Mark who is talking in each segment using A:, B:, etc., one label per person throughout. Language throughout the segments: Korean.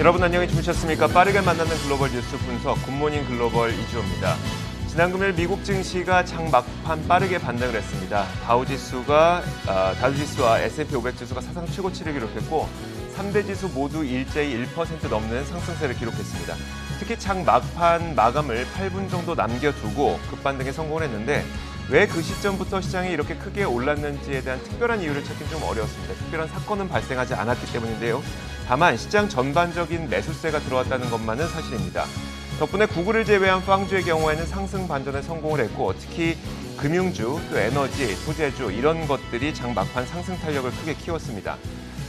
A: 여러분 안녕히 주무셨습니까? 빠르게 만나는 글로벌 뉴스 분석 굿모닝 글로벌 이주호입니다. 지난 금요일 미국 증시가 장 막판 빠르게 반등을 했습니다. 다우지수와 S&P 500 지수가 사상 최고치를 기록했고 3대 지수 모두 일제히 1% 넘는 상승세를 기록했습니다. 특히 장 막판 마감을 8분 정도 남겨두고 급반등에 성공을 했는데 왜 그 시점부터 시장이 이렇게 크게 올랐는지에 대한 특별한 이유를 찾긴 좀 어려웠습니다. 특별한 사건은 발생하지 않았기 때문인데요. 다만 시장 전반적인 매수세가 들어왔다는 것만은 사실입니다. 덕분에 구글을 제외한 빵주의 경우에는 상승 반전에 성공을 했고 특히 금융주, 또 에너지, 소재주 이런 것들이 장 막판 상승 탄력을 크게 키웠습니다.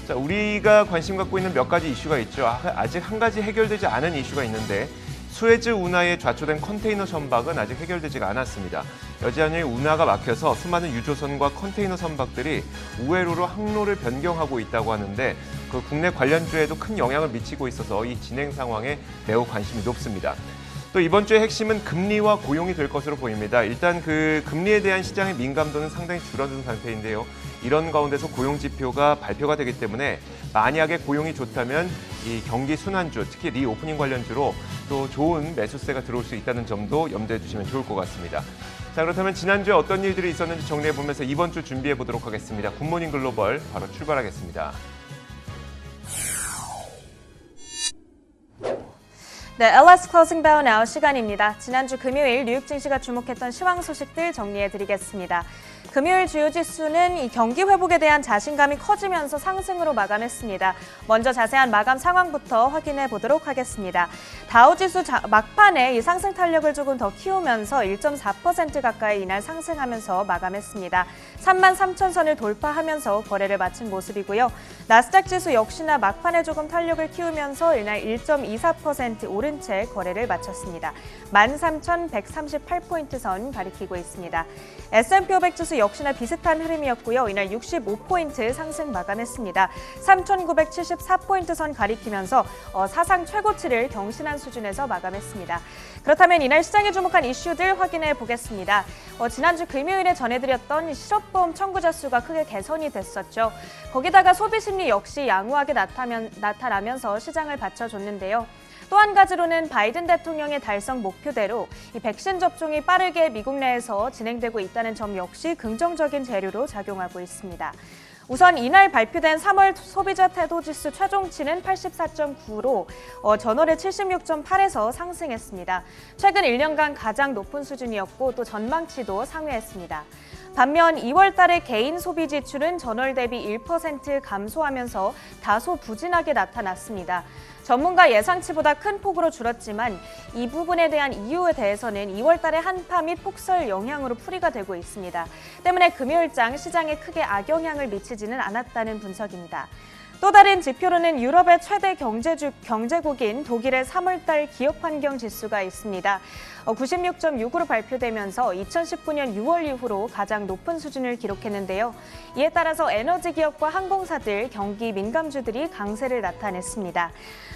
A: 자, 우리가 관심 갖고 있는 몇 가지 이슈가 있죠. 아직 한 가지 해결되지 않은 이슈가 있는데 수에즈 운하에 좌초된 컨테이너 선박은 아직 해결되지가 않았습니다. 여전히 운하가 막혀서 수많은 유조선과 컨테이너 선박들이 우회로로 항로를 변경하고 있다고 하는데 그 국내 관련주에도 큰 영향을 미치고 있어서 이 진행 상황에 매우 관심이 높습니다. 또 이번 주의 핵심은 금리와 고용이 될 것으로 보입니다. 일단 그 금리에 대한 시장의 민감도는 상당히 줄어든 상태인데요. 이런 가운데서 고용 지표가 발표가 되기 때문에 만약에 고용이 좋다면 이 경기 순환주, 특히 리오프닝 관련주로 또 좋은 매수세가 들어올 수 있다는 점도 염두에 두시면 좋을 것 같습니다. 자, 그렇다면 지난주에 어떤 일들이 있었는지 정리해보면서 이번 주 준비해 보도록 하겠습니다. 굿모닝 글로벌 바로 출발하겠습니다.
B: 네, LS Closing Bell Now 시간입니다. 지난주 금요일 뉴욕 증시가 주목했던 시황 소식들 정리해드리겠습니다. 금요일 주요 지수는 이 경기 회복에 대한 자신감이 커지면서 상승으로 마감했습니다. 먼저 자세한 마감 상황부터 확인해 보도록 하겠습니다. 다우지수 막판에 이 상승 탄력을 조금 더 키우면서 1.4% 가까이 이날 상승하면서 마감했습니다. 33,000선을 돌파하면서 거래를 마친 모습이고요. 나스닥 지수 역시나 막판에 조금 탄력을 키우면서 이날 1.24% 오른 채 거래를 마쳤습니다. 13,138포인트 선 가리키고 있습니다. S&P 500 지수 역시나 비슷한 흐름이었고요. 이날 65포인트 상승 마감했습니다. 3,974포인트 선 가리키면서 사상 최고치를 경신한 수준에서 마감했습니다. 그렇다면 이날 시장에 주목한 이슈들 확인해 보겠습니다. 지난주 금요일에 전해드렸던 실업보험 청구자 수가 크게 개선이 됐었죠. 거기다가 소비심리 역시 양호하게 나타나면서 시장을 받쳐줬는데요. 또 한 가지로는 바이든 대통령의 달성 목표대로 이 백신 접종이 빠르게 미국 내에서 진행되고 있다는 점 역시 긍정적인 재료로 작용하고 있습니다. 우선 이날 발표된 3월 소비자 태도지수 최종치는 84.9로 전월의 76.8에서 상승했습니다. 최근 1년간 가장 높은 수준이었고 또 전망치도 상회했습니다. 반면 2월 달의 개인 소비 지출은 전월 대비 1% 감소하면서 다소 부진하게 나타났습니다. 전문가 예상치보다 큰 폭으로 줄었지만 이 부분에 대한 이유에 대해서는 2월 달의 한파 및 폭설 영향으로 풀이가 되고 있습니다. 때문에 금요일장 시장에 크게 악영향을 미치지는 않았다는 분석입니다. 또 다른 지표로는 유럽의 최대 경제국인 독일의 3월달 기업환경 지수가 있습니다. 96.6으로 발표되면서 2019년 6월 이후로 가장 높은 수준을 기록했는데요. 이에 따라서 에너지 기업과 항공사들, 경기 민감주들이 강세를 나타냈습니다.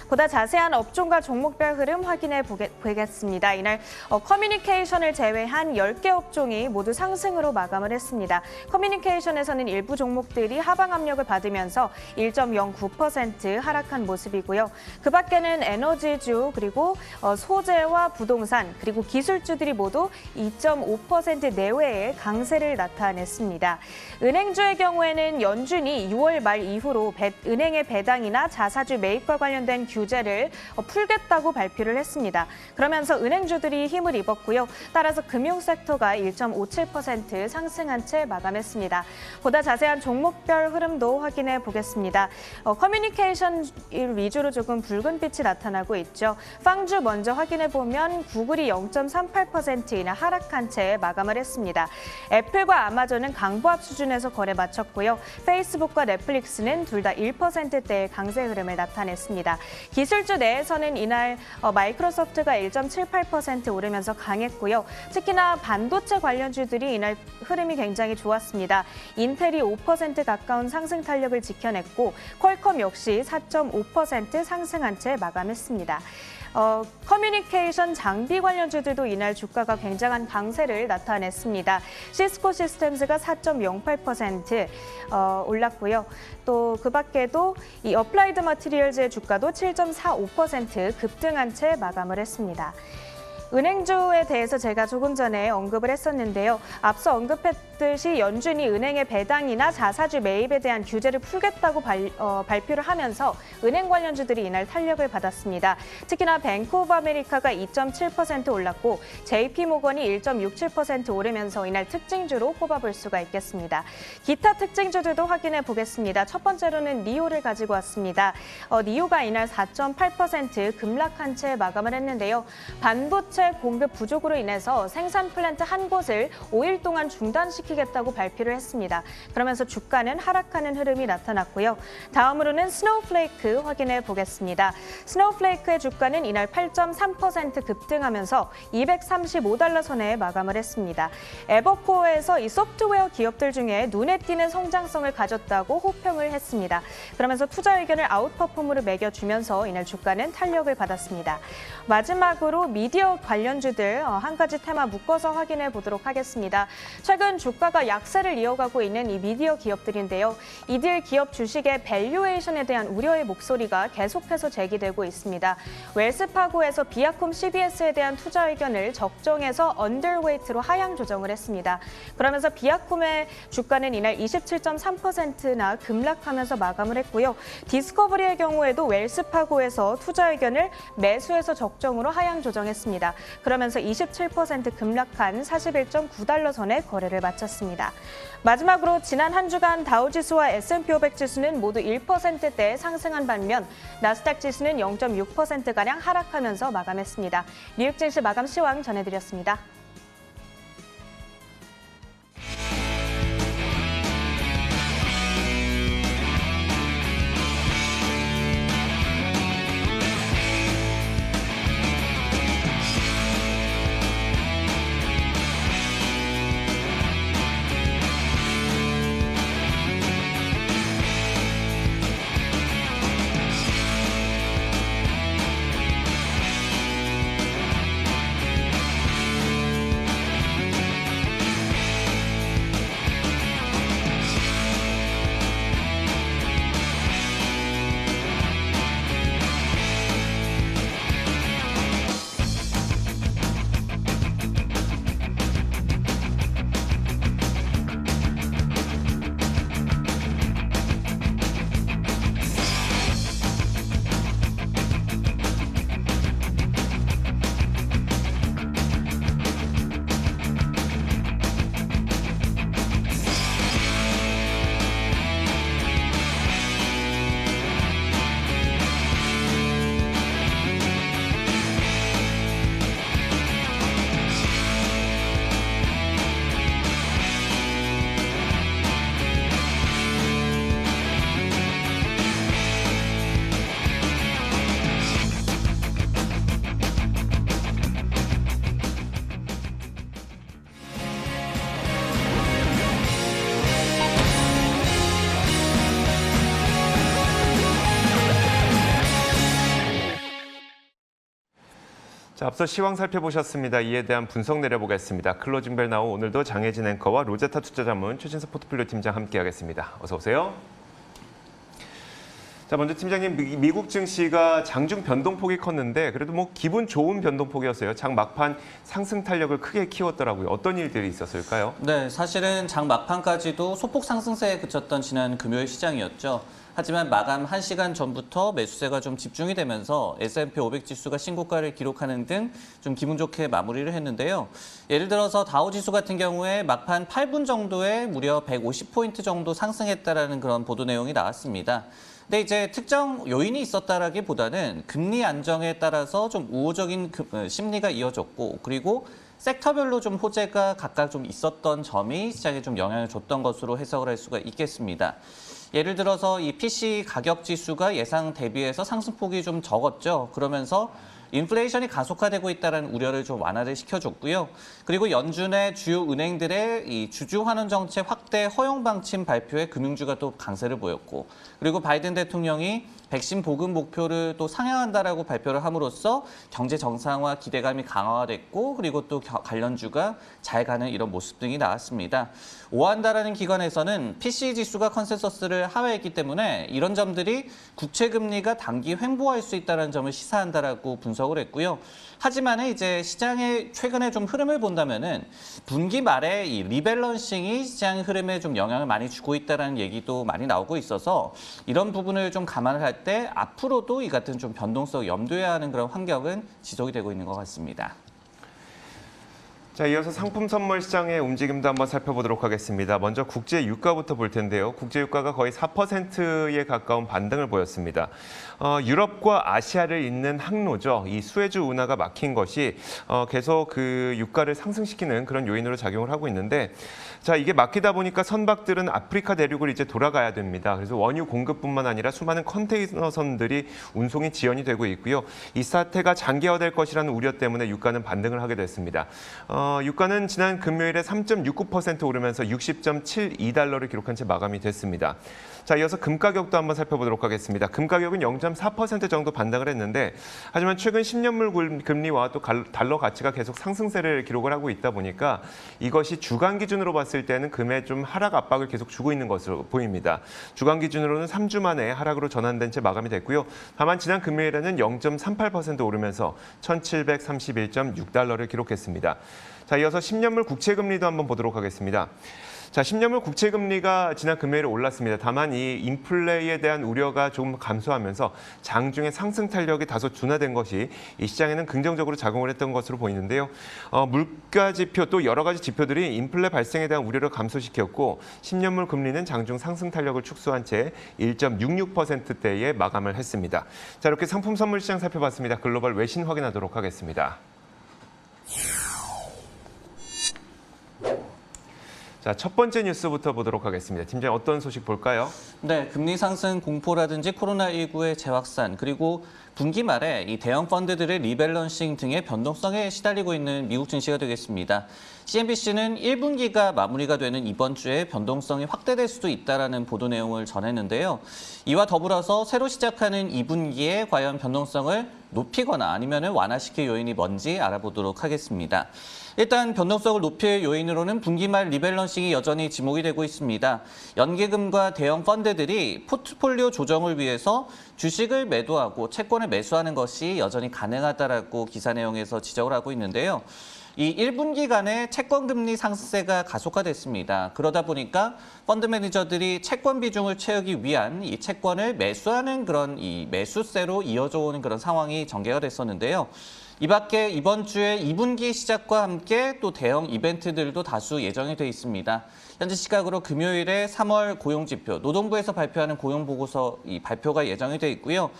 B: 보다 자세한 업종과 종목별 흐름 확인해 보겠습니다. 이날 커뮤니케이션을 제외한 10개 업종이 모두 상승으로 마감을 했습니다. 커뮤니케이션에서는 일부 종목들이 하방 압력을 받으면서 1.09% 하락한 모습이고요. 그 밖에는 에너지주, 그리고 소재와 부동산, 그리고 기술주들이 모두 2.5% 내외의 강세를 나타냈습니다. 은행주의 경우에는 연준이 6월 말 이후로 은행의 배당이나 자사주 매입과 관련된 규제를 풀겠다고 발표를 했습니다. 그러면서 은행주들이 힘을 입었고요. 따라서 금융섹터가 1.57% 상승한 채 마감했습니다. 보다 자세한 종목별 흐름도 확인해 보겠습니다. 커뮤니케이션 위주로 조금 붉은 빛이 나타나고 있죠. 빵주 먼저 확인해 보면 구글이 0.38%이나 하락한 채 마감을 했습니다. 애플과 아마존은 강보합 수준에서 거래 마쳤고요. 페이스북과 넷플릭스는 둘 다 1%대의 강세 흐름을 나타냈습니다. 기술주 내에서는 이날 마이크로소프트가 1.78% 오르면서 강했고요. 특히나 반도체 관련주들이 이날 흐름이 굉장히 좋았습니다. 인텔이 5% 가까운 상승 탄력을 지켜냈고 퀄컴 역시 4.5% 상승한 채 마감했습니다. 커뮤니케이션 장비 관련주들도 이날 주가가 굉장한 강세를 나타냈습니다. 시스코 시스템즈가 4.08% 올랐고요. 또 그 밖에도 이 어플라이드 마티리얼즈의 주가도 7.45% 급등한 채 마감을 했습니다. 은행주에 대해서 제가 조금 전에 언급을 했었는데요. 앞서 언급했듯이 연준이 은행의 배당이나 자사주 매입에 대한 규제를 풀겠다고 발표를 하면서 은행 관련주들이 이날 탄력을 받았습니다. 특히나 뱅크 오브 아메리카가 2.7% 올랐고 JP모건이 1.67% 오르면서 이날 특징주로 꼽아볼 수가 있겠습니다. 기타 특징주들도 확인해 보겠습니다. 첫 번째로는 니오를 가지고 왔습니다. 니오가 이날 4.8% 급락한 채 마감을 했는데요. 반도체 공급 부족으로 인해서 생산 플랜트 한 곳을 5일 동안 중단시키겠다고 발표를 했습니다. 그러면서 주가는 하락하는 흐름이 나타났고요. 다음으로는 스노우플레이크 확인해 보겠습니다. 스노우플레이크의 주가는 이날 8.3% 급등하면서 235달러 선에 마감을 했습니다. 에버코어에서 이 소프트웨어 기업들 중에 눈에 띄는 성장성을 가졌다고 호평을 했습니다. 그러면서 투자 의견을 아웃퍼폼으로 매겨주면서 이날 주가는 탄력을 받았습니다. 마지막으로 미디어 관련주들 한 가지 테마 묶어서 확인해 보도록 하겠습니다. 최근 주가가 약세를 이어가고 있는 이 미디어 기업들인데요. 이들 기업 주식의 밸류에이션에 대한 우려의 목소리가 계속해서 제기되고 있습니다. 웰스파고에서 비아콤 CBS에 대한 투자 의견을 적정해서 언더웨이트로 하향 조정을 했습니다. 그러면서 비아콤의 주가는 이날 27.3%나 급락하면서 마감을 했고요. 디스커버리의 경우에도 웰스파고에서 투자 의견을 매수해서 적정으로 하향 조정했습니다. 그러면서 27% 급락한 41.9달러 선에 거래를 마쳤습니다. 마지막으로 지난 한 주간 다우지수와 S&P 500 지수는 모두 1%대 상승한 반면 나스닥 지수는 0.6%가량 하락하면서 마감했습니다. 뉴욕 증시 마감 시황 전해드렸습니다.
A: 자, 앞서 시황 살펴보셨습니다. 이에 대한 분석 내려보겠습니다. 클로징벨 나우 오늘도 장혜진 앵커와 로제타 투자자문 최진석 포트폴리오 팀장 함께하겠습니다. 어서 오세요. 자, 먼저 팀장님, 미국 증시가 장중 변동폭이 컸는데 그래도 뭐 기분 좋은 변동폭이었어요. 장 막판 상승 탄력을 크게 키웠더라고요. 어떤 일들이 있었을까요?
C: 네, 사실은 장 막판까지도 소폭 상승세에 그쳤던 지난 금요일 시장이었죠. 하지만 마감 1시간 전부터 매수세가 좀 집중이 되면서 S&P 500 지수가 신고가를 기록하는 등 좀 기분 좋게 마무리를 했는데요. 예를 들어서 다우지수 같은 경우에 막판 8분 정도에 무려 150포인트 정도 상승했다라는 그런 보도 내용이 나왔습니다. 근데 이제 특정 요인이 있었다라기보다는 금리 안정에 따라서 좀 우호적인 심리가 이어졌고, 그리고 섹터별로 좀 호재가 각각 좀 있었던 점이 시장에 좀 영향을 줬던 것으로 해석을 할 수가 있겠습니다. 예를 들어서 이 PC 가격 지수가 예상 대비해서 상승폭이 좀 적었죠. 그러면서 인플레이션이 가속화되고 있다는 우려를 좀 완화를 시켜줬고요. 그리고 연준의 주요 은행들의 이 주주 환원 정책 확대 허용 방침 발표에 금융주가 또 강세를 보였고, 그리고 바이든 대통령이 백신 보급 목표를 또 상향한다라고 발표를 함으로써 경제 정상화 기대감이 강화됐고, 그리고 또 관련주가 잘 가는 이런 모습 등이 나왔습니다. 오한다라는 기관에서는 PCE 지수가 컨센서스를 하회했기 때문에 이런 점들이 국채 금리가 단기 횡보할 수 있다는 점을 시사한다라고 분석을 했고요. 하지만 이제 시장의 최근에 좀 흐름을 본다면은 분기 말에 이 리밸런싱이 시장 흐름에 좀 영향을 많이 주고 있다는 얘기도 많이 나오고 있어서 이런 부분을 좀 감안을 할 때 앞으로도 이 같은 좀 변동성 염두해야 하는 그런 환경은 지속이 되고 있는 것 같습니다.
A: 자, 이어서 상품 선물 시장의 움직임도 한번 살펴보도록 하겠습니다. 먼저 국제 유가부터 볼 텐데요. 국제 유가가 거의 4%에 가까운 반등을 보였습니다. 유럽과 아시아를 잇는 항로죠. 이 수에즈 운하가 막힌 것이 계속 그 유가를 상승시키는 그런 요인으로 작용을 하고 있는데, 자, 이게 막히다 보니까 선박들은 아프리카 대륙을 이제 돌아가야 됩니다. 그래서 원유 공급뿐만 아니라 수많은 컨테이너선들이 운송이 지연이 되고 있고요. 이 사태가 장기화될 것이라는 우려 때문에 유가는 반등을 하게 됐습니다. 유가는 지난 금요일에 3.69% 오르면서 60.72달러를 기록한 채 마감이 됐습니다. 자, 이어서 금 가격도 한번 살펴보도록 하겠습니다. 금 가격은 0.4% 정도 반등을 했는데, 하지만 최근 10년물 금리와 또 달러 가치가 계속 상승세를 기록을 하고 있다 보니까 이것이 주간 기준으로 봤을 때는 금에 좀 하락 압박을 계속 주고 있는 것으로 보입니다. 주간 기준으로는 3주 만에 하락으로 전환된 채 마감이 됐고요. 다만 지난 금요일에는 0.38% 오르면서 1,731.6달러를 기록했습니다. 자, 이어서 10년물 국채금리도 한번 보도록 하겠습니다. 자, 10년물 국채금리가 지난 금요일에 올랐습니다. 다만 이 인플레에 대한 우려가 조금 감소하면서 장중에 상승 탄력이 다소 둔화된 것이 이 시장에는 긍정적으로 작용을 했던 것으로 보이는데요. 물가 지표 또 여러 가지 지표들이 인플레 발생에 대한 우려를 감소시켰고, 10년물 금리는 장중 상승 탄력을 축소한 채 1.66%대에 마감을 했습니다. 자, 이렇게 상품 선물 시장 살펴봤습니다. 글로벌 외신 확인하도록 하겠습니다. 자, 첫 번째 뉴스부터 보도록 하겠습니다. 팀장님, 어떤 소식 볼까요?
C: 네, 금리 상승 공포라든지 코로나19의 재확산, 그리고 분기 말에 이 대형 펀드들의 리밸런싱 등의 변동성에 시달리고 있는 미국 증시가 되겠습니다. CNBC는 1분기가 마무리가 되는 이번 주에 변동성이 확대될 수도 있다라는 보도 내용을 전했는데요. 이와 더불어서 새로 시작하는 2분기에 과연 변동성을 높이거나 아니면 완화시킬 요인이 뭔지 알아보도록 하겠습니다. 일단 변동성을 높일 요인으로는 분기 말 리밸런싱이 여전히 지목이 되고 있습니다. 연기금과 대형 펀드들이 포트폴리오 조정을 위해서 주식을 매도하고 채권을 매수하는 것이 여전히 가능하다라고 기사 내용에서 지적을 하고 있는데요. 이 1분기간에 채권 금리 상승세가 가속화됐습니다. 그러다 보니까 펀드 매니저들이 채권 비중을 채우기 위한 이 채권을 매수하는 그런 이 매수세로 이어져 오는 그런 상황이 전개가 됐었는데요. 이 밖에 이번 주에 2분기 시작과 함께 또 대형 이벤트들도 다수 예정이 돼 있습니다. 현재 시각으로 금요일에 3월 고용지표, 노동부에서 발표하는 고용보고서 이 발표가 예정이 돼 있고요.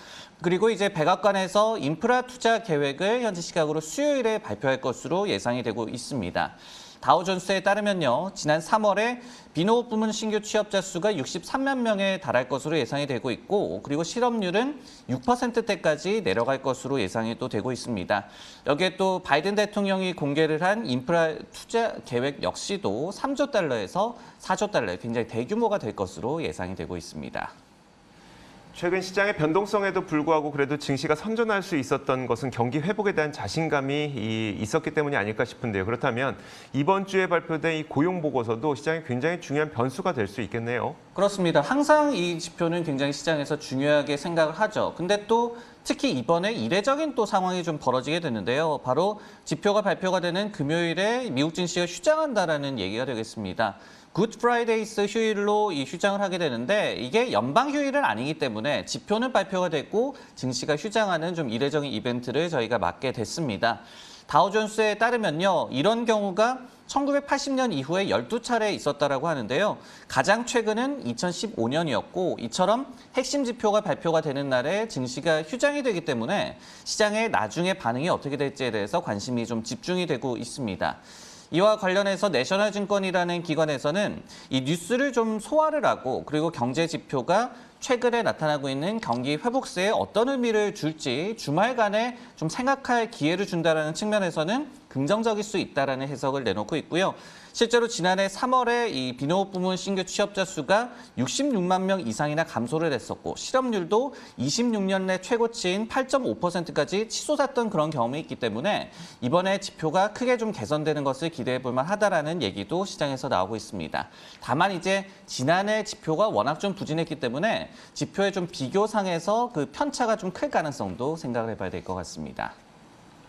C: 그리고 이제 백악관에서 인프라 투자 계획을 현재 시각으로 수요일에 발표할 것으로 예상이 되고 있습니다. 다우존스에 따르면요, 지난 3월에 비농업 부문 신규 취업자 수가 63만 명에 달할 것으로 예상이 되고 있고, 그리고 실업률은 6%대까지 내려갈 것으로 예상이 또 되고 있습니다. 여기에 또 바이든 대통령이 공개를 한 인프라 투자 계획 역시도 3조 달러에서 4조 달러, 굉장히 대규모가 될 것으로 예상이 되고 있습니다.
A: 최근 시장의 변동성에도 불구하고 그래도 증시가 선전할 수 있었던 것은 경기 회복에 대한 자신감이 있었기 때문이 아닐까 싶은데요. 그렇다면 이번 주에 발표된 이 고용 보고서도 시장에 굉장히 중요한 변수가 될 수 있겠네요.
C: 그렇습니다. 항상 이 지표는 굉장히 시장에서 중요하게 생각을 하죠. 근데 또 특히 이번에 이례적인 또 상황이 좀 벌어지게 됐는데요. 바로 지표가 발표가 되는 금요일에 미국 증시가 휴장한다라는 얘기가 되겠습니다. 굿 프라이데이스 휴일로 이 휴장을 하게 되는데, 이게 연방 휴일은 아니기 때문에 지표는 발표가 됐고 증시가 휴장하는 좀 이례적인 이벤트를 저희가 맞게 됐습니다. 다우존스에 따르면요, 이런 경우가 1980년 이후에 12차례 있었다라고 하는데요. 가장 최근은 2015년이었고, 이처럼 핵심 지표가 발표가 되는 날에 증시가 휴장이 되기 때문에 시장의 나중에 반응이 어떻게 될지에 대해서 관심이 좀 집중이 되고 있습니다. 이와 관련해서 내셔널증권이라는 기관에서는 이 뉴스를 좀 소화를 하고 그리고 경제 지표가 최근에 나타나고 있는 경기 회복세에 어떤 의미를 줄지 주말간에 좀 생각할 기회를 준다는 측면에서는 긍정적일 수 있다라는 해석을 내놓고 있고요. 실제로 지난해 3월에 이 비농업 부문 신규 취업자 수가 66만 명 이상이나 감소를 했었고 실업률도 26년 내 최고치인 8.5%까지 치솟았던 그런 경험이 있기 때문에 이번에 지표가 크게 좀 개선되는 것을 기대해 볼 만하다라는 얘기도 시장에서 나오고 있습니다. 다만 이제 지난해 지표가 워낙 좀 부진했기 때문에 지표의 좀 비교상에서 그 편차가 좀 클 가능성도 생각을 해봐야 될 것 같습니다.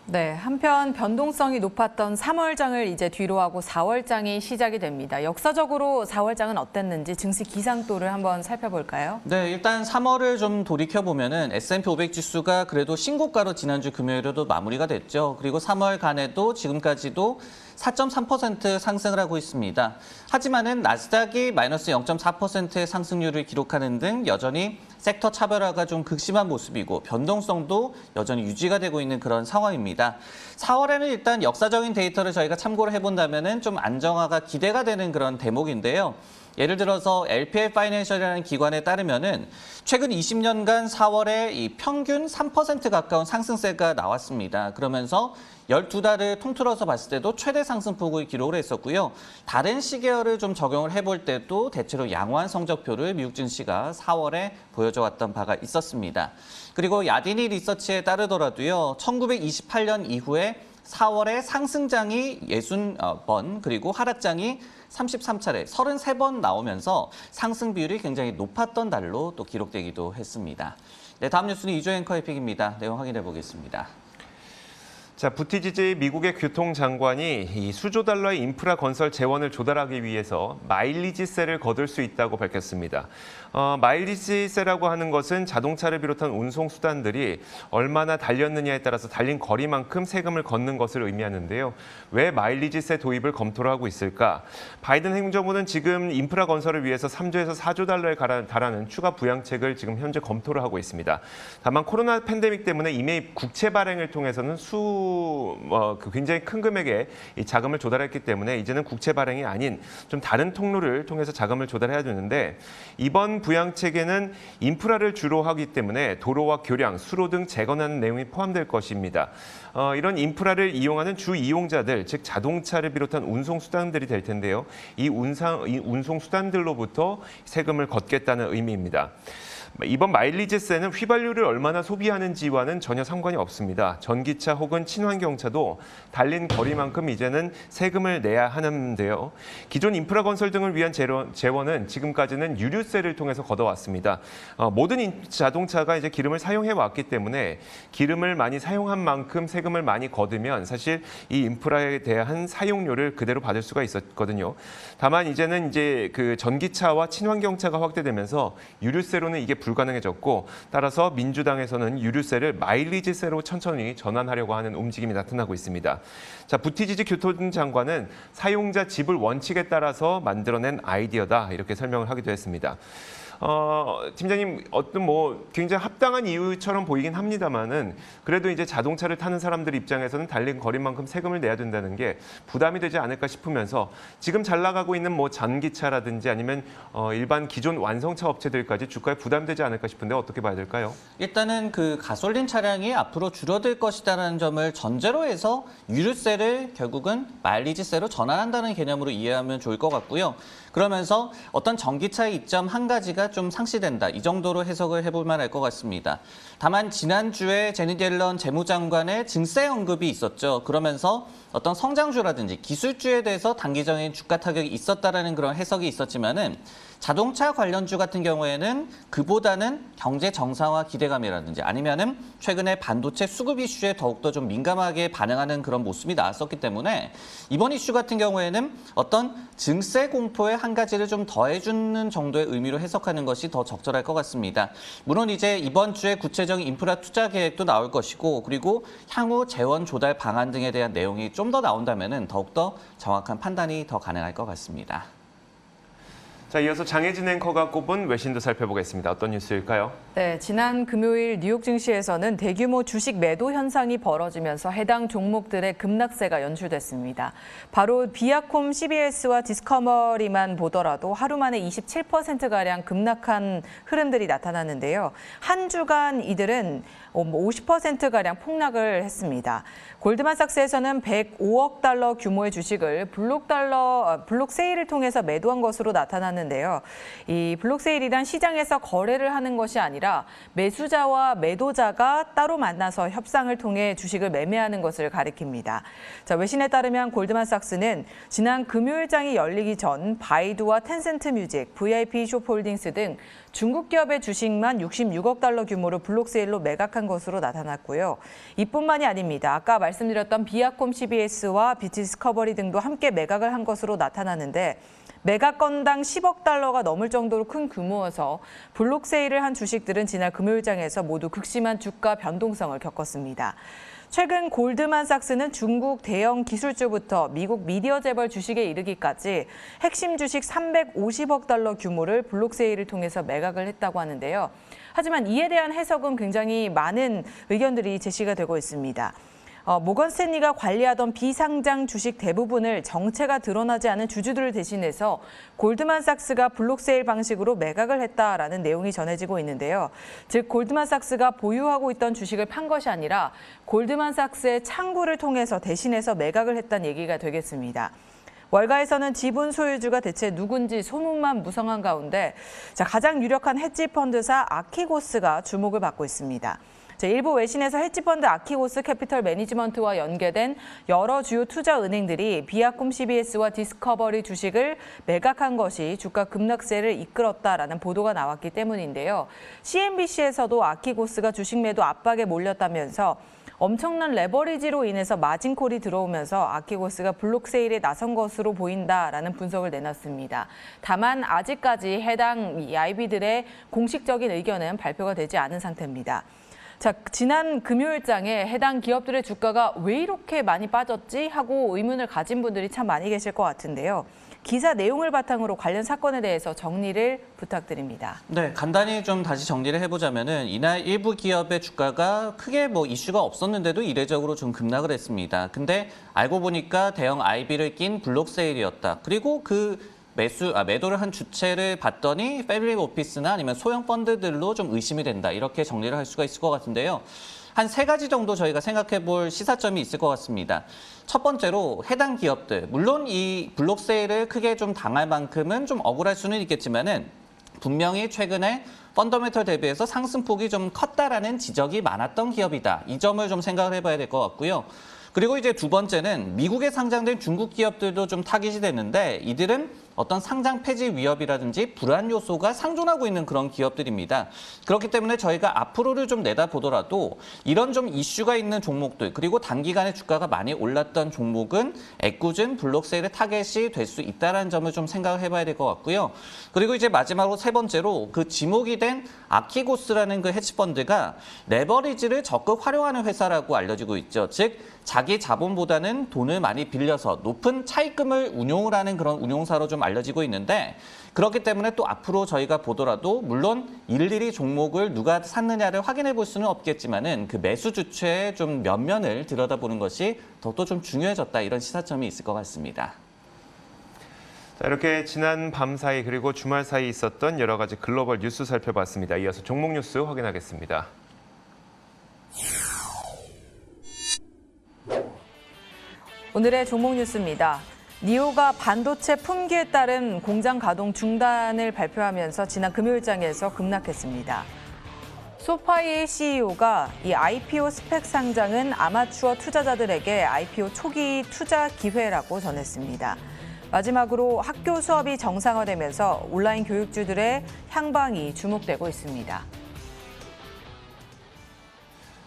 D: 네, 한편 변동성이 높았던 3월장을 이제 뒤로 하고 4월장이 시작이 됩니다. 역사적으로 4월장은 어땠는지 증시 기상도를 한번 살펴볼까요?
C: 네, 일단 3월을 좀 돌이켜보면은 S&P 500 지수가 그래도 신고가로 지난주 금요일에도 마무리가 됐죠. 그리고 3월간에도 지금까지도 4.3% 상승을 하고 있습니다. 하지만은 나스닥이 마이너스 0.4%의 상승률을 기록하는 등 여전히 섹터 차별화가 좀 극심한 모습이고 변동성도 여전히 유지가 되고 있는 그런 상황입니다. 4월에는 일단 역사적인 데이터를 저희가 참고를 해본다면은 좀 안정화가 기대가 되는 그런 대목인데요. 예를 들어서 LPL 파이낸셜이라는 기관에 따르면은 최근 20년간 4월에 이 평균 3% 가까운 상승세가 나왔습니다. 그러면서 12달을 통틀어서 봤을 때도 최대 상승폭을 기록을 했었고요. 다른 시계열을 좀 적용을 해볼 때도 대체로 양호한 성적표를 미국 증시가 4월에 보여줘 왔던 바가 있었습니다. 그리고 야디니 리서치에 따르더라도요. 1928년 이후에 4월에 상승장이 60번 그리고 하락장이 33차례, 33번 나오면서 상승 비율이 굉장히 높았던 달로 또 기록되기도 했습니다. 네, 다음 뉴스는 이조 앵커의 픽입니다. 내용 확인해 보겠습니다.
A: 자, 부티지지 미국의 교통장관이 이 수조 달러의 인프라 건설 재원을 조달하기 위해서 마일리지세를 거둘 수 있다고 밝혔습니다. 마일리지세라고 하는 것은 자동차를 비롯한 운송수단들이 얼마나 달렸느냐에 따라서 달린 거리만큼 세금을 걷는 것을 의미하는데요. 왜 마일리지세 도입을 검토를 하고 있을까? 바이든 행정부는 지금 인프라 건설을 위해서 3조에서 4조 달러에 달하는 추가 부양책을 지금 현재 검토를 하고 있습니다. 다만 코로나 팬데믹 때문에 이미 국채 발행을 통해서는 굉장히 큰 금액의 이 자금을 조달했기 때문에 이제는 국채 발행이 아닌 좀 다른 통로를 통해서 자금을 조달해야 되는데 이번 부양책에는 인프라를 주로 하기 때문에 도로와 교량, 수로 등 재건하는 내용이 포함될 것입니다. 이런 인프라를 이용하는 주 이용자들, 즉 자동차를 비롯한 운송수단들이 될 텐데요. 이 운송수단들로부터 세금을 걷겠다는 의미입니다. 이번 마일리지세는 휘발유를 얼마나 소비하는지와는 전혀 상관이 없습니다. 전기차 혹은 친환경차도 달린 거리만큼 이제는 세금을 내야 하는데요. 기존 인프라 건설 등을 위한 재원은 지금까지는 유류세를 통해서 걷어왔습니다. 모든 자동차가 이제 기름을 사용해 왔기 때문에 기름을 많이 사용한 만큼 세금을 많이 거두면 사실 이 인프라에 대한 사용료를 그대로 받을 수가 있었거든요. 다만 이제는 이제 그 전기차와 친환경차가 확대되면서 유류세로는 이게 불가능해졌고 따라서 민주당에서는 유류세를 마일리지세로 천천히 전환하려고 하는 움직임이 나타나고 있습니다. 자, 부티지지 교통장관은 사용자 지불 원칙에 따라서 만들어낸 아이디어다 이렇게 설명을 하기도 했습니다. 팀장님 어떤 굉장히 합당한 이유처럼 보이긴 합니다만은 그래도 이제 자동차를 타는 사람들 입장에서는 달린 거리만큼 세금을 내야 된다는 게 부담이 되지 않을까 싶으면서 지금 잘 나가고 있는 전기차라든지 아니면 일반 기존 완성차 업체들까지 주가에 부담되지 않을까 싶은데 어떻게 봐야 될까요?
C: 일단은 그 가솔린 차량이 앞으로 줄어들 것이다라는 점을 전제로 해서 유류세를 결국은 마일리지세로 전환한다는 개념으로 이해하면 좋을 것 같고요. 그러면서 어떤 전기차의 이점 한 가지가 좀 상시된다. 이 정도로 해석을 해볼 만할 것 같습니다. 다만 지난주에 제닛 옐런 재무장관의 증세 언급이 있었죠. 그러면서 어떤 성장주라든지 기술주에 대해서 단기적인 주가 타격이 있었다라는 그런 해석이 있었지만은 자동차 관련주 같은 경우에는 그보다는 경제 정상화 기대감이라든지 아니면은 최근에 반도체 수급 이슈에 더욱더 좀 민감하게 반응하는 그런 모습이 나왔었기 때문에 이번 이슈 같은 경우에는 어떤 증세 공포의 한 가지를 좀 더해주는 정도의 의미로 해석하는 것이 더 적절할 것 같습니다. 물론 이제 이번 주에 구체적인 인프라 투자 계획도 나올 것이고 그리고 향후 재원 조달 방안 등에 대한 내용이 좀 더 나온다면은 더욱더 정확한 판단이 더 가능할 것 같습니다.
A: 자, 이어서 장혜진 앵커가 꼽은 외신도 살펴보겠습니다. 어떤 뉴스일까요?
D: 네, 지난 금요일 뉴욕 증시에서는 대규모 주식 매도 현상이 벌어지면서 해당 종목들의 급락세가 연출됐습니다. 바로 비아콤 CBS와 디스커버리만 보더라도 하루 만에 27%가량 급락한 흐름들이 나타났는데요. 한 주간 이들은 50%가량 폭락을 했습니다. 골드만삭스에서는 105억 달러 규모의 주식을 블록 세일을 통해서 매도한 것으로 나타났는데요. 이 블록 세일이란 시장에서 거래를 하는 것이 아니라 매수자와 매도자가 따로 만나서 협상을 통해 주식을 매매하는 것을 가리킵니다. 자, 외신에 따르면 골드만삭스는 지난 금요일장이 열리기 전 바이두와 텐센트 뮤직, VIP 숍홀딩스 등 중국 기업의 주식만 66억 달러 규모로 블록 세일로 매각한 것으로 나타났고요. 이뿐만이 아닙니다. 아까 말씀드렸던 비아콤 CBS와 디스커버리 등도 함께 매각을 한 것으로 나타났는데 매각 건당 10억 달러가 넘을 정도로 큰 규모여서 블록 세일을 한 주식들은 지난 금요일장에서 모두 극심한 주가 변동성을 겪었습니다. 최근 골드만삭스는 중국 대형 기술주부터 미국 미디어 재벌 주식에 이르기까지 핵심 주식 350억 달러 규모를 블록 세일을 통해서 매각을 했다고 하는데요. 하지만 이에 대한 해석은 굉장히 많은 의견들이 제시가 되고 있습니다. 모건 스탠리가 관리하던 비상장 주식 대부분을 정체가 드러나지 않은 주주들을 대신해서 골드만삭스가 블록세일 방식으로 매각을 했다라는 내용이 전해지고 있는데요. 즉 골드만삭스가 보유하고 있던 주식을 판 것이 아니라 골드만삭스의 창구를 통해서 대신해서 매각을 했다는 얘기가 되겠습니다. 월가에서는 지분 소유주가 대체 누군지 소문만 무성한 가운데 가장 유력한 헤지 펀드사 아키고스가 주목을 받고 있습니다. 일부 외신에서 헤지펀드 아키고스 캐피털 매니지먼트와 연계된 여러 주요 투자 은행들이 비아콤 CBS와 디스커버리 주식을 매각한 것이 주가 급락세를 이끌었다라는 보도가 나왔기 때문인데요. CNBC에서도 아키고스가 주식 매도 압박에 몰렸다면서 엄청난 레버리지로 인해서 마진콜이 들어오면서 아키고스가 블록 세일에 나선 것으로 보인다라는 분석을 내놨습니다. 다만 아직까지 해당 IB들의 공식적인 의견은 발표가 되지 않은 상태입니다. 자, 지난 금요일장에 해당 기업들의 주가가 왜 이렇게 많이 빠졌지 하고 의문을 가진 분들이 참 많이 계실 것 같은데요. 기사 내용을 바탕으로 관련 사건에 대해서 정리를 부탁드립니다.
C: 네, 간단히 좀 다시 정리를 해보자면은 이날 일부 기업의 주가가 크게 이슈가 없었는데도 이례적으로 좀 급락을 했습니다. 근데 알고 보니까 대형 IB를 낀 블록 세일이었다. 그리고 그 매도를 한 주체를 봤더니 패밀리 오피스나 아니면 소형 펀드들로 좀 의심이 된다. 이렇게 정리를 할 수가 있을 것 같은데요. 한 3가지 정도 저희가 생각해 볼 시사점이 있을 것 같습니다. 첫 번째로 해당 기업들, 물론 이 블록 세일을 크게 좀 당할 만큼은 좀 억울할 수는 있겠지만은 분명히 최근에 펀더멘털 대비해서 상승폭이 좀 컸다라는 지적이 많았던 기업이다. 이 점을 좀 생각을 해봐야 될 것 같고요. 그리고 이제 두 번째는 미국에 상장된 중국 기업들도 좀 타깃이 됐는데 이들은 어떤 상장 폐지 위협이라든지 불안 요소가 상존하고 있는 그런 기업들입니다. 그렇기 때문에 저희가 앞으로를 좀 내다보더라도 이런 좀 이슈가 있는 종목들 그리고 단기간에 주가가 많이 올랐던 종목은 애꿎은 블록세일의 타겟이 될 수 있다는 점을 좀 생각을 해봐야 될 것 같고요. 그리고 이제 마지막으로 세 번째로 그 지목이 된 아키고스라는 그 헤지펀드가 레버리지를 적극 활용하는 회사라고 알려지고 있죠. 즉 자기 자본보다는 돈을 많이 빌려서 높은 차입금을 운용을 하는 그런 운용사로 좀 알려지고 있는데 그렇기 때문에 또 앞으로 저희가 보더라도 물론 일일이 종목을 누가 샀느냐를 확인해 볼 수는 없겠지만은 그 매수 주체의 좀 면면을 들여다보는 것이 더욱더 좀 중요해졌다 이런 시사점이 있을 것 같습니다.
A: 자, 이렇게 지난 밤 사이 그리고 주말 사이 있었던 여러 가지 글로벌 뉴스 살펴봤습니다. 이어서 종목 뉴스 확인하겠습니다.
D: 오늘의 종목 뉴스입니다. 니오가 반도체 품귀에 따른 공장 가동 중단을 발표하면서 지난 금요일장에서 급락했습니다. 소파이의 CEO가 이 IPO 스펙 상장은 아마추어 투자자들에게 IPO 초기 투자 기회라고 전했습니다. 마지막으로 학교 수업이 정상화되면서 온라인 교육주들의 향방이 주목되고 있습니다.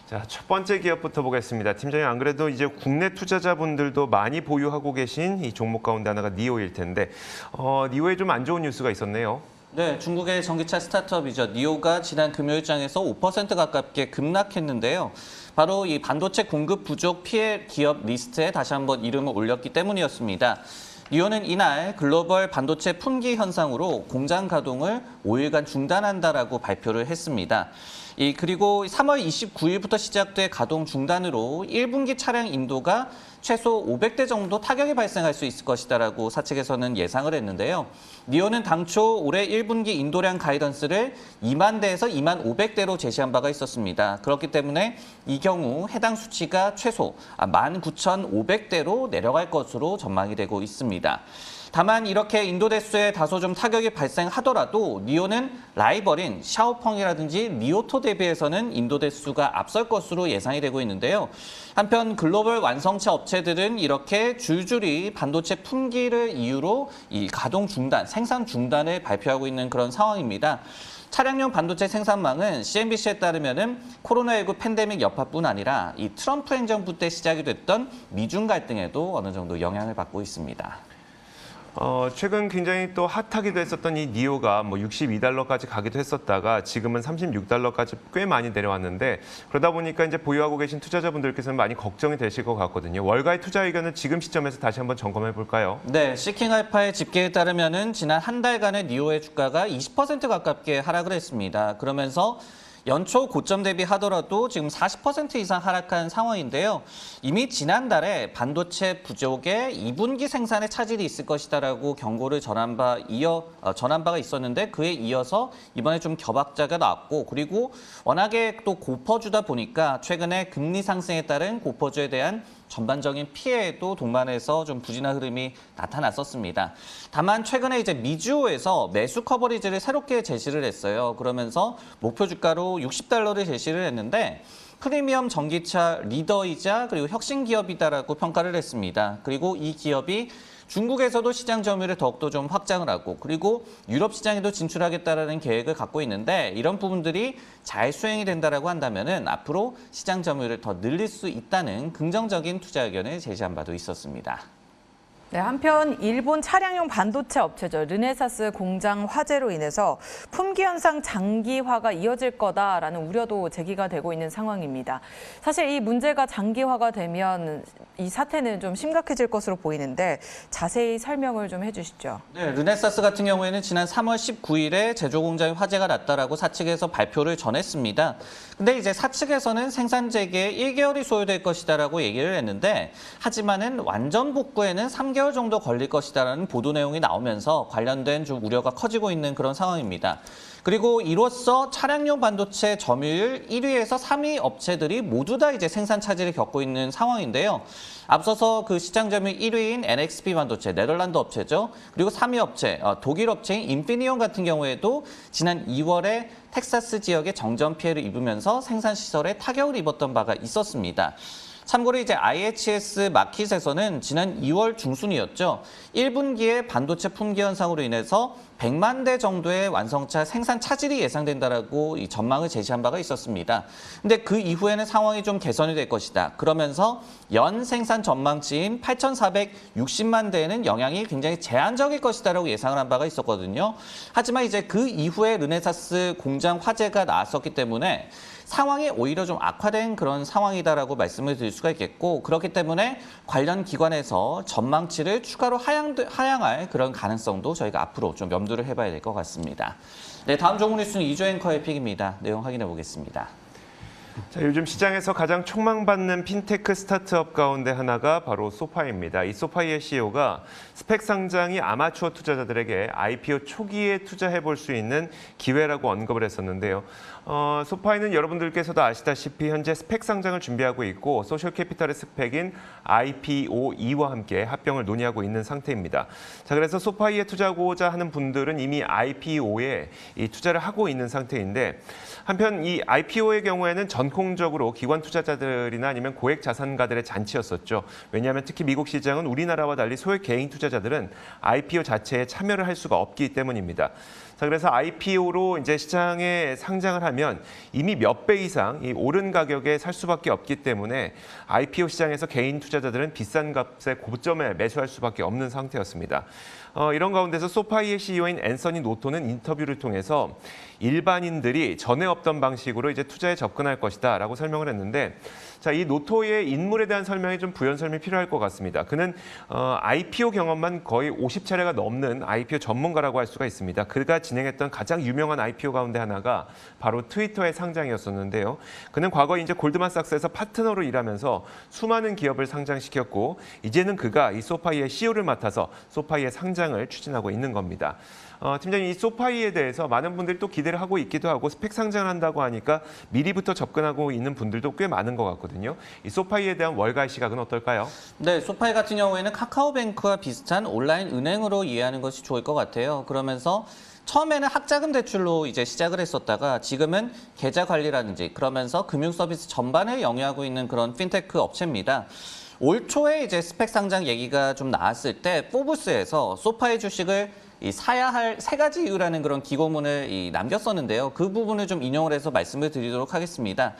A: 자, 첫 번째 기업부터 보겠습니다. 팀장님, 안 그래도 이제 국내 투자자분들도 많이 보유하고 계신 이 종목 가운데 하나가 니오일 텐데 니오에 좀 안 좋은 뉴스가 있었네요.
C: 네, 중국의 전기차 스타트업이죠. 니오가 지난 금요일장에서 5% 가깝게 급락했는데요. 바로 이 반도체 공급 부족 피해 기업 리스트에 다시 한번 이름을 올렸기 때문이었습니다. 니오는 이날 글로벌 반도체 품귀 현상으로 공장 가동을 5일간 중단한다라고 발표를 했습니다. 그리고 3월 29일부터 시작돼 가동 중단으로 1분기 차량 인도가 최소 500대 정도 타격이 발생할 수 있을 것이다라고 사측에서는 예상을 했는데요. 니오는 당초 올해 1분기 인도량 가이던스를 2만 대에서 2만 500대로 제시한 바가 있었습니다. 그렇기 때문에 이 경우 해당 수치가 최소 19,500대로 내려갈 것으로 전망이 되고 있습니다. 다만 이렇게 인도 대수에 다소 좀 타격이 발생하더라도 니오는 라이벌인 샤오펑이라든지 리오토 대비해서는 인도 대수가 앞설 것으로 예상이 되고 있는데요. 한편 글로벌 완성차 업체들은 이렇게 줄줄이 반도체 품귀를 이유로 이 가동 중단, 생산 중단을 발표하고 있는 그런 상황입니다. 차량용 반도체 생산망은 CNBC에 따르면은 코로나19 팬데믹 여파뿐 아니라 이 트럼프 행정부 때 시작이 됐던 미중 갈등에도 어느 정도 영향을 받고 있습니다.
A: 최근 굉장히 또 핫하기도 했었던 이 니오가 뭐 $62까지 가기도 했었다가 지금은 $36까지 꽤 많이 내려왔는데 그러다 보니까 이제 보유하고 계신 투자자분들께서는 많이 걱정이 되실 것 같거든요. 월가의 투자 의견을 지금 시점에서 다시 한번 점검해 볼까요?
C: 네, 시킹알파의 집계에 따르면은 지난 한 달간의 니오의 주가가 20% 가깝게 하락을 했습니다. 그러면서 연초 고점 대비하더라도 지금 40% 이상 하락한 상황인데요. 이미 지난달에 반도체 부족의 2분기 생산에 차질이 있을 것이다라고 경고를 전한 바가 있었는데 그에 이어서 이번에 좀 겨박자가 나왔고 그리고 워낙에 또 고퍼주다 보니까 최근에 금리 상승에 따른 고퍼주에 대한 전반적인 피해도 동반해서 좀 부진한 흐름이 나타났었습니다. 다만 최근에 이제 미주오에서 매수 커버리지를 새롭게 제시를 했어요. 그러면서 목표 주가로 $60를 제시를 했는데 프리미엄 전기차 리더이자 그리고 혁신 기업이다라고 평가를 했습니다. 그리고 이 기업이 중국에서도 시장 점유율을 더욱더 좀 확장을 하고 그리고 유럽 시장에도 진출하겠다라는 계획을 갖고 있는데 이런 부분들이 잘 수행이 된다라고 한다면은 앞으로 시장 점유율을 더 늘릴 수 있다는 긍정적인 투자 의견을 제시한 바도 있었습니다.
D: 네, 한편 일본 차량용 반도체 업체죠. 르네사스 공장 화재로 인해서 품귀 현상 장기화가 이어질 거다라는 우려도 제기가 되고 있는 상황입니다. 사실 이 문제가 장기화가 되면 이 사태는 좀 심각해질 것으로 보이는데 자세히 설명을 좀 해주시죠.
C: 네, 르네사스 같은 경우에는 지난 3월 19일에 제조 공장에 화재가 났다라고 사측에서 발표를 전했습니다. 근데 이제 사측에서는 생산 재개에 1개월이 소요될 것이다라고 얘기를 했는데 하지만은 완전 복구에는 3개월 정도 걸릴 것이다라는 보도 내용이 나오면서 관련된 좀 우려가 커지고 있는 그런 상황입니다. 그리고 이로써 차량용 반도체 점유율 1위에서 3위 업체들이 모두 다 이제 생산 차질을 겪고 있는 상황인데요. 앞서서 그 시장 점유율 1위인 NXP 반도체, 네덜란드 업체죠. 그리고 3위 업체, 독일 업체인 인피니온 같은 경우에도 지난 2월에 텍사스 지역에 정전 피해를 입으면서 생산 시설에 타격을 입었던 바가 있었습니다. 참고로 이제 IHS 마킷에서는 지난 2월 중순이었죠. 1분기에 반도체 품귀 현상으로 인해서 100만 대 정도의 완성차 생산 차질이 예상된다라고 이 전망을 제시한 바가 있었습니다. 근데 그 이후에는 상황이 좀 개선이 될 것이다. 그러면서 연 생산 전망치인 8,460만 대에는 영향이 굉장히 제한적일 것이다라고 예상을 한 바가 있었거든요. 하지만 이제 그 이후에 르네사스 공장 화재가 나왔었기 때문에 상황이 오히려 좀 악화된 그런 상황이다라고 말씀을 드릴 수가 있겠고 그렇기 때문에 관련 기관에서 전망치를 추가로 하향할 그런 가능성도 저희가 앞으로 좀 염두를 해봐야 될 것 같습니다. 네, 다음 종목 뉴스는 이조 앵커의 픽입니다. 내용 확인해 보겠습니다.
A: 자, 요즘 시장에서 가장 촉망받는 핀테크 스타트업 가운데 하나가 바로 소파이입니다. 이 소파이의 CEO가 스펙 상장이 아마추어 투자자들에게 IPO 초기에 투자해 볼 수 있는 기회라고 언급을 했었는데요. 소파이는 여러분들께서도 아시다시피 현재 스펙 상장을 준비하고 있고 소셜 캐피탈의 스펙인 IPO2와 함께 합병을 논의하고 있는 상태입니다. 자, 그래서 소파이에 투자하고자 하는 분들은 이미 IPO에 투자를 하고 있는 상태인데 한편 이 IPO의 경우에는 전통적으로 기관 투자자들이나 아니면 고액 자산가들의 잔치였었죠. 왜냐하면 특히 미국 시장은 우리나라와 달리 소액 개인 투자자들은 IPO 자체에 참여를 할 수가 없기 때문입니다. 자, 그래서 IPO로 이제 시장에 상장을 하면 이미 몇 배 이상 이 오른 가격에 살 수밖에 없기 때문에 IPO 시장에서 개인 투자자들은 비싼 값에 고점에 매수할 수밖에 없는 상태였습니다. 이런 가운데서 소파이의 CEO인 앤서니 노토는 인터뷰를 통해서 일반인들이 전에 없던 방식으로 이제 투자에 접근할 것이다라고 설명을 했는데, 자, 이 노토의 인물에 대한 설명이 좀 부연 설명이 필요할 것 같습니다. 그는 IPO 경험만 거의 50차례가 넘는 IPO 전문가라고 할 수가 있습니다. 그가 진행했던 가장 유명한 IPO 가운데 하나가 바로 트위터의 상장이었었는데요. 그는 과거 이제 골드만삭스에서 파트너로 일하면서 수많은 기업을 상장시켰고, 이제는 그가 이 소파이의 CEO를 맡아서 소파이의 상장을 추진하고 있는 겁니다. 팀장님, 이 소파이에 대해서 많은 분들이 또 기대를 하고 있기도 하고, 스펙 상장을 한다고 하니까 미리부터 접근하고 있는 분들도 꽤 많은 것 같거든요. 이 소파이에 대한 월가의 시각은 어떨까요?
C: 네, 소파이 같은 경우에는 카카오뱅크와 비슷한 온라인 은행으로 이해하는 것이 좋을 것 같아요. 그러면서 처음에는 학자금 대출로 이제 시작을 했었다가 지금은 계좌 관리라든지 그러면서 금융 서비스 전반을 영위하고 있는 그런 핀테크 업체입니다. 올 초에 이제 스펙 상장 얘기가 좀 나왔을 때 포브스에서 소파이 주식을 사야 할 3가지 이유라는 그런 기고문을 남겼었는데요. 그 부분을 좀 인용을 해서 말씀을 드리도록 하겠습니다.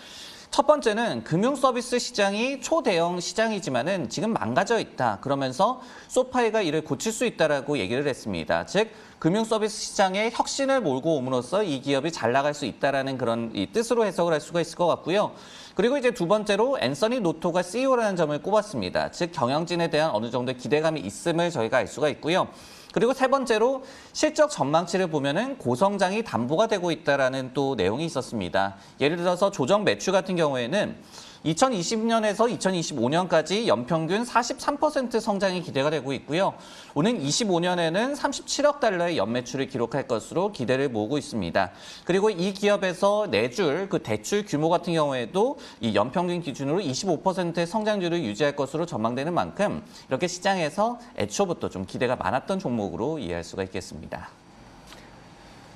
C: 첫 번째는 금융 서비스 시장이 초대형 시장이지만은 지금 망가져 있다. 그러면서 소파이가 이를 고칠 수 있다라고 얘기를 했습니다. 즉 금융 서비스 시장에 혁신을 몰고 옴으로써 이 기업이 잘 나갈 수 있다라는 그런 뜻으로 해석을 할 수가 있을 것 같고요. 그리고 이제 두 번째로 앤서니 노토가 CEO라는 점을 꼽았습니다. 즉 경영진에 대한 어느 정도의 기대감이 있음을 저희가 알 수가 있고요. 그리고 세 번째로 실적 전망치를 보면은 고성장이 담보가 되고 있다라는 또 내용이 있었습니다. 예를 들어서 조정 매출 같은 경우에는 2020년에서 2025년까지 연평균 43% 성장이 기대가 되고 있고요. 오는 25년에는 37억 달러의 연매출을 기록할 것으로 기대를 모으고 있습니다. 그리고 이 기업에서 내줄 그 대출 규모 같은 경우에도 이 연평균 기준으로 25%의 성장률을 유지할 것으로 전망되는 만큼 이렇게 시장에서 애초부터 좀 기대가 많았던 종목으로 이해할 수가 있겠습니다.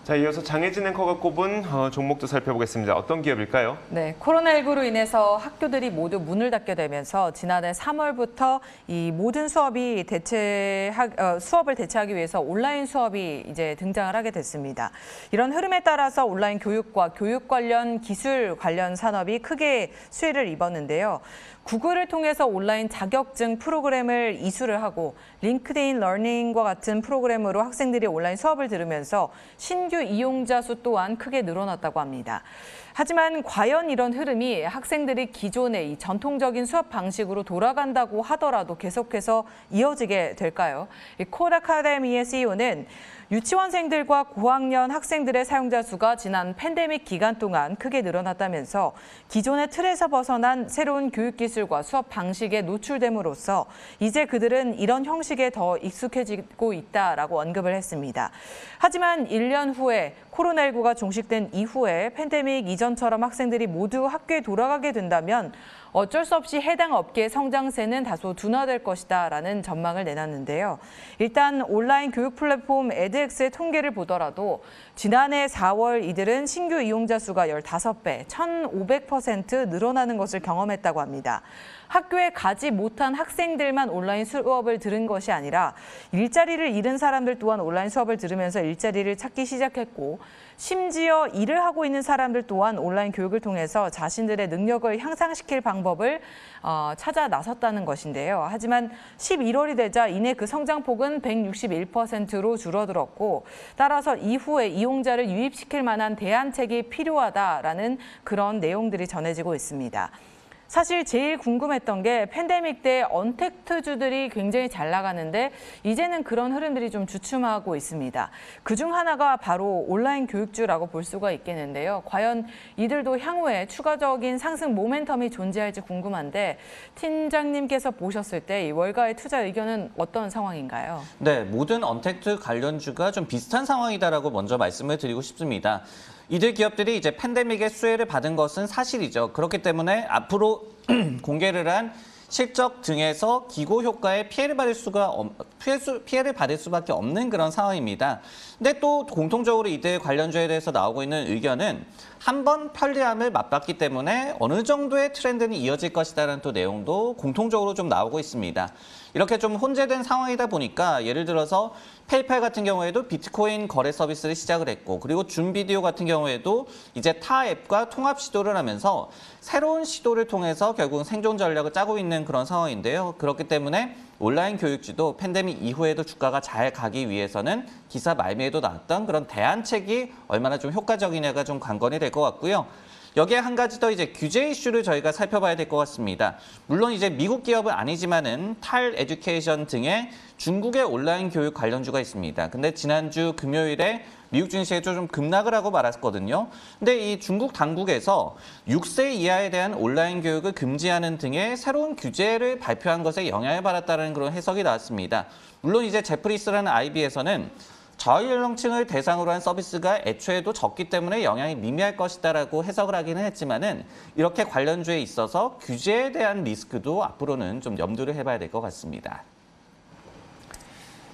A: 자, 이어서 장혜진 앵커가 꼽은 종목도 살펴보겠습니다. 어떤 기업일까요?
D: 네, 코로나19로 인해서 학교들이 모두 문을 닫게 되면서 지난해 3월부터 이 모든 수업을 대체하기 위해서 온라인 수업이 이제 등장을 하게 됐습니다. 이런 흐름에 따라서 온라인 교육과 교육 관련 기술 관련 산업이 크게 수혜를 입었는데요. 구글을 통해서 온라인 자격증 프로그램을 이수를 하고 링크드인 러닝과 같은 프로그램으로 학생들이 온라인 수업을 들으면서 신규 이용자 수 또한 크게 늘어났다고 합니다. 하지만 과연 이런 흐름이 학생들이 기존의 이 전통적인 수업 방식으로 돌아간다고 하더라도 계속해서 이어지게 될까요? 이 콜아카데미의 CEO는 유치원생들과 고학년 학생들의 사용자 수가 지난 팬데믹 기간 동안 크게 늘어났다면서 기존의 틀에서 벗어난 새로운 교육기술과 수업 방식에 노출됨으로써 이제 그들은 이런 형식에 더 익숙해지고 있다라고 언급을 했습니다. 하지만 1년 후에 코로나19가 종식된 이후에 팬데믹 이전처럼 학생들이 모두 학교에 돌아가게 된다면 어쩔 수 없이 해당 업계의 성장세는 다소 둔화될 것이다라는 전망을 내놨는데요. 일단 온라인 교육 플랫폼 에드엑스의 통계를 보더라도 지난해 4월 이들은 신규 이용자 수가 15배, 1,500% 늘어나는 것을 경험했다고 합니다. 학교에 가지 못한 학생들만 온라인 수업을 들은 것이 아니라 일자리를 잃은 사람들 또한 온라인 수업을 들으면서 일자리를 찾기 시작했고, 심지어 일을 하고 있는 사람들 또한 온라인 교육을 통해서 자신들의 능력을 향상시킬 방법을 찾아 나섰다는 것인데요. 하지만 11월이 되자 이내 그 성장폭은 161%로 줄어들었고, 따라서 이후에 이용자를 유입시킬 만한 대안책이 필요하다라는 그런 내용들이 전해지고 있습니다. 사실 제일 궁금했던 게 팬데믹 때 언택트주들이 굉장히 잘 나가는데 이제는 그런 흐름들이 좀 주춤하고 있습니다. 그중 하나가 바로 온라인 교육주라고 볼 수가 있겠는데요. 과연 이들도 향후에 추가적인 상승 모멘텀이 존재할지 궁금한데 팀장님께서 보셨을 때 이 월가의 투자 의견은 어떤 상황인가요?
C: 네, 모든 언택트 관련주가 좀 비슷한 상황이다라고 먼저 말씀을 드리고 싶습니다. 이들 기업들이 이제 팬데믹의 수혜를 받은 것은 사실이죠. 그렇기 때문에 앞으로 공개를 한 실적 등에서 기고 효과에 피해를 받을 수밖에 없는 그런 상황입니다. 근데 또 공통적으로 이들 관련주에 대해서 나오고 있는 의견은 한번 편리함을 맛봤기 때문에 어느 정도의 트렌드는 이어질 것이다라는 또 내용도 공통적으로 좀 나오고 있습니다. 이렇게 좀 혼재된 상황이다 보니까 예를 들어서 페이팔 같은 경우에도 비트코인 거래 서비스를 시작을 했고, 그리고 줌비디오 같은 경우에도 이제 타 앱과 통합 시도를 하면서 새로운 시도를 통해서 결국 생존 전략을 짜고 있는 그런 상황인데요. 그렇기 때문에 온라인 교육지도 팬데믹 이후에도 주가가 잘 가기 위해서는 기사 말미에도 나왔던 그런 대안책이 얼마나 좀 효과적이냐가 좀 관건이 될 것 같고요. 여기에 한 가지 더 이제 규제 이슈를 저희가 살펴봐야 될 것 같습니다. 물론 이제 미국 기업은 아니지만은 탈 에듀케이션 등의 중국의 온라인 교육 관련주가 있습니다. 근데 지난주 금요일에 미국 증시에 좀 급락을 하고 말았거든요. 근데 이 중국 당국에서 6세 이하에 대한 온라인 교육을 금지하는 등의 새로운 규제를 발표한 것에 영향을 받았다는 그런 해석이 나왔습니다. 물론 이제 제프리스라는 IB에서는 저연령층을 대상으로 한 서비스가 애초에도 적기 때문에 영향이 미미할 것이다라고 해석을 하기는 했지만은 이렇게 관련주에 있어서 규제에 대한 리스크도 앞으로는 좀 염두를 해봐야 될 것 같습니다.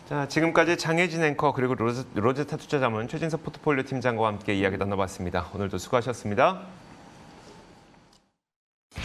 A: 자, 지금까지 장혜진 앵커 그리고 로제타 투자자문 최진석 포트폴리오 팀장과 함께 이야기 나눠봤습니다. 오늘도 수고하셨습니다.